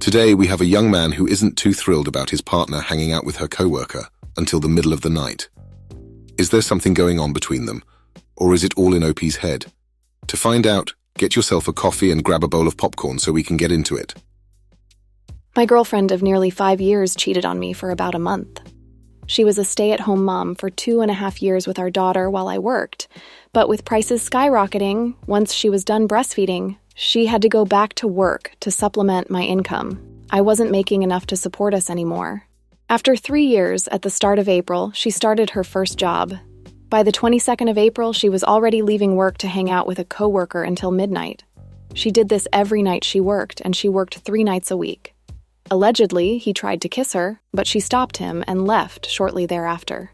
Today, we have a young man who isn't too thrilled about his partner hanging out with her coworker until the middle of the night. Is there something going on between them, or is it all in OP's head? To find out, get yourself a coffee and grab a bowl of popcorn so we can get into it. My girlfriend of nearly 5 years cheated on me for about a month. She was a stay-at-home mom for 2.5 years with our daughter while I worked, but with prices skyrocketing, once she was done breastfeeding, she had to go back to work to supplement my income. I wasn't making enough to support us anymore. After 3 years, at the start of April, she started her first job. By the 22nd of April, she was already leaving work to hang out with a coworker until midnight. She did this every night she worked, and she worked 3 nights a week. Allegedly, he tried to kiss her, but she stopped him and left shortly thereafter.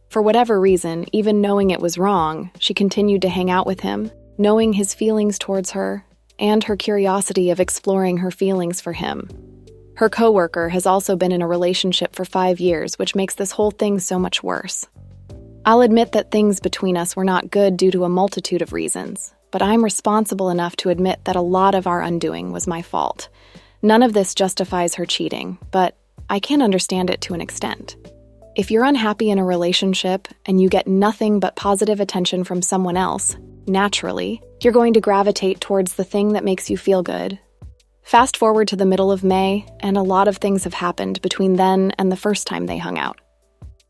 For whatever reason, even knowing it was wrong, she continued to hang out with him, knowing his feelings towards her, and her curiosity of exploring her feelings for him. Her coworker has also been in a relationship for 5 years, which makes this whole thing so much worse. I'll admit that things between us were not good due to a multitude of reasons, but I'm responsible enough to admit that a lot of our undoing was my fault. None of this justifies her cheating, but I can understand it to an extent. If you're unhappy in a relationship and you get nothing but positive attention from someone else, naturally, you're going to gravitate towards the thing that makes you feel good. Fast forward to the middle of May, and a lot of things have happened between then and the first time they hung out.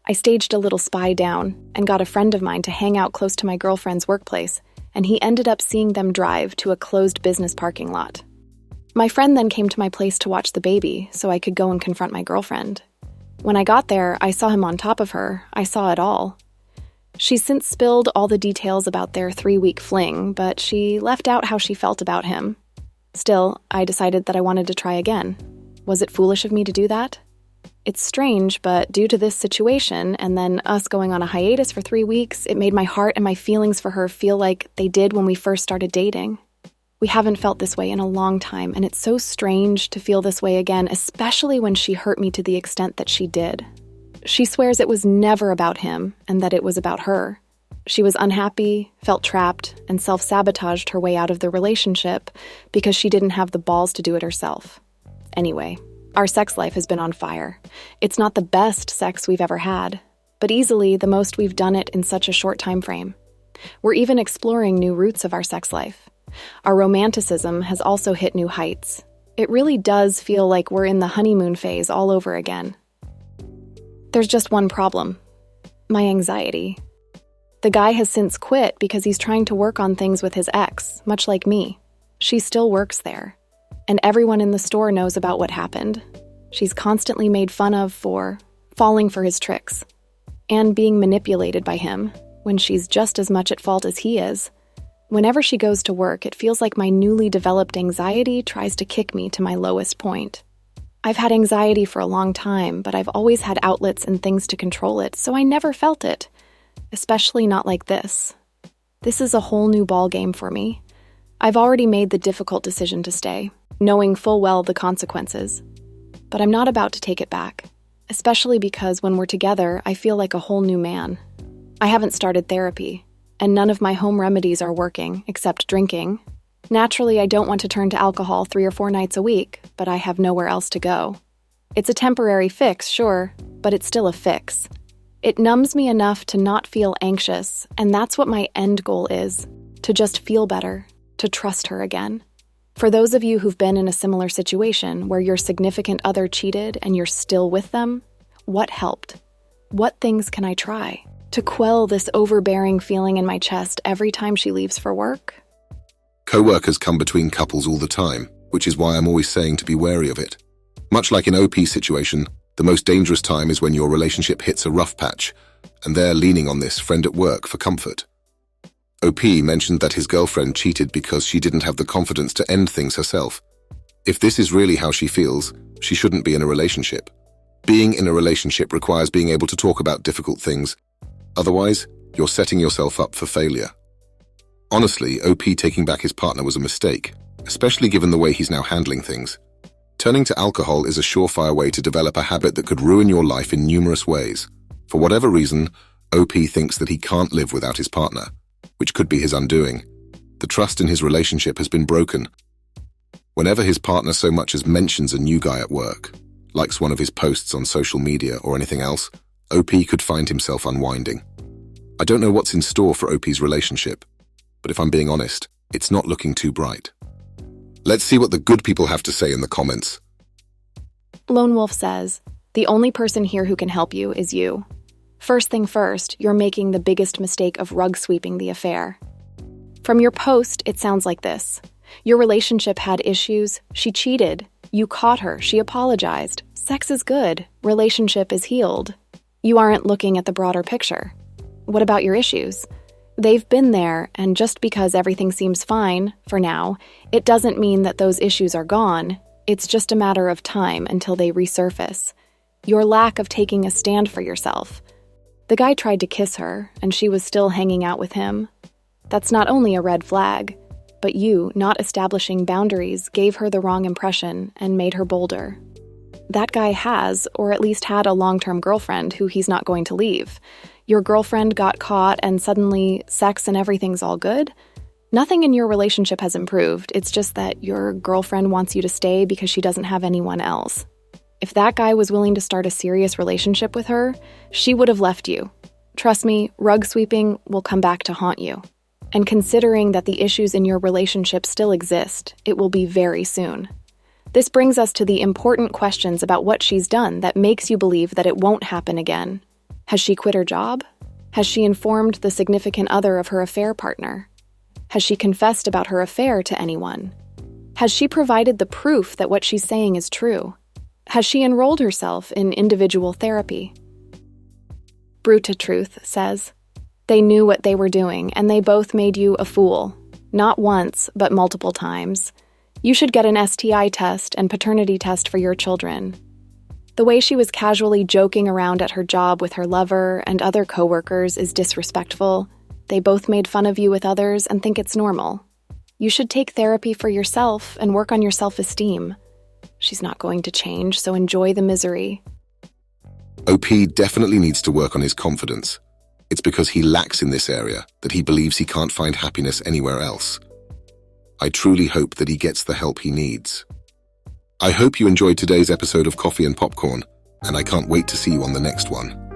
I staged a little spy down and got a friend of mine to hang out close to my girlfriend's workplace, and he ended up seeing them drive to a closed business parking lot. My friend then came to my place to watch the baby so I could go and confront my girlfriend. When I got there, I saw him on top of her. I saw it all. She's since spilled all the details about their 3-week fling, but she left out how she felt about him. Still, I decided that I wanted to try again. Was it foolish of me to do that? It's strange, but due to this situation, and then us going on a hiatus for 3 weeks, it made my heart and my feelings for her feel like they did when we first started dating. We haven't felt this way in a long time, and it's so strange to feel this way again, especially when she hurt me to the extent that she did. She swears it was never about him, and that it was about her. She was unhappy, felt trapped, and self-sabotaged her way out of the relationship because she didn't have the balls to do it herself. Anyway, our sex life has been on fire. It's not the best sex we've ever had, but easily the most we've done it in such a short time frame. We're even exploring new routes of our sex life. Our romanticism has also hit new heights. It really does feel like we're in the honeymoon phase all over again. There's just one problem: my anxiety. The guy has since quit because he's trying to work on things with his ex, much like me. She still works there, and everyone in the store knows about what happened. She's constantly made fun of for falling for his tricks and being manipulated by him when she's just as much at fault as he is. Whenever she goes to work, it feels like my newly developed anxiety tries to kick me to my lowest point. I've had anxiety for a long time, but I've always had outlets and things to control it, so I never felt it. Especially not like this. This is a whole new ballgame for me. I've already made the difficult decision to stay, knowing full well the consequences. But I'm not about to take it back, especially because when we're together, I feel like a whole new man. I haven't started therapy, and none of my home remedies are working, except drinking. Naturally, I don't want to turn to alcohol 3 or 4 nights a week, but I have nowhere else to go. It's a temporary fix, sure, but it's still a fix. It numbs me enough to not feel anxious, and that's what my end goal is, to just feel better, to trust her again. For those of you who've been in a similar situation where your significant other cheated and you're still with them, what helped? What things can I try to quell this overbearing feeling in my chest every time she leaves for work? Co-workers come between couples all the time, which is why I'm always saying to be wary of it. Much like in OP's situation, the most dangerous time is when your relationship hits a rough patch, and they're leaning on this friend at work for comfort. OP mentioned that his girlfriend cheated because she didn't have the confidence to end things herself. If this is really how she feels, she shouldn't be in a relationship. Being in a relationship requires being able to talk about difficult things. Otherwise, you're setting yourself up for failure. Honestly, OP taking back his partner was a mistake, especially given the way he's now handling things. Turning to alcohol is a surefire way to develop a habit that could ruin your life in numerous ways. For whatever reason, OP thinks that he can't live without his partner, which could be his undoing. The trust in his relationship has been broken. Whenever his partner so much as mentions a new guy at work, likes one of his posts on social media or anything else, OP could find himself unwinding. I don't know what's in store for OP's relationship, but if I'm being honest, it's not looking too bright. Let's see what the good people have to say in the comments. Lone Wolf says, the only person here who can help you is you. First thing first, you're making the biggest mistake of rug sweeping the affair. From your post, it sounds like this. Your relationship had issues, she cheated, you caught her, she apologized, sex is good, relationship is healed. You aren't looking at the broader picture. What about your issues? They've been there, and just because everything seems fine, for now, it doesn't mean that those issues are gone. It's just a matter of time until they resurface. Your lack of taking a stand for yourself. The guy tried to kiss her, and she was still hanging out with him. That's not only a red flag, but you, not establishing boundaries, gave her the wrong impression and made her bolder. That guy has, or at least had, a long-term girlfriend who he's not going to leave. Your girlfriend got caught and suddenly sex and everything's all good? Nothing in your relationship has improved. It's just that your girlfriend wants you to stay because she doesn't have anyone else. If that guy was willing to start a serious relationship with her, she would have left you. Trust me, rug sweeping will come back to haunt you. And considering that the issues in your relationship still exist, it will be very soon. This brings us to the important questions about what she's done that makes you believe that it won't happen again. Has she quit her job? Has she informed the significant other of her affair partner? Has she confessed about her affair to anyone? Has she provided the proof that what she's saying is true? Has she enrolled herself in individual therapy? Bruta Truth says, they knew what they were doing, and they both made you a fool. Not once, but multiple times. You should get an STI test and paternity test for your children. The way she was casually joking around at her job with her lover and other coworkers is disrespectful. They both made fun of you with others and think it's normal. You should take therapy for yourself and work on your self-esteem. She's not going to change, so enjoy the misery. OP definitely needs to work on his confidence. It's because he lacks in this area that he believes he can't find happiness anywhere else. I truly hope that he gets the help he needs. I hope you enjoyed today's episode of Coffee and Popcorn, and I can't wait to see you on the next one.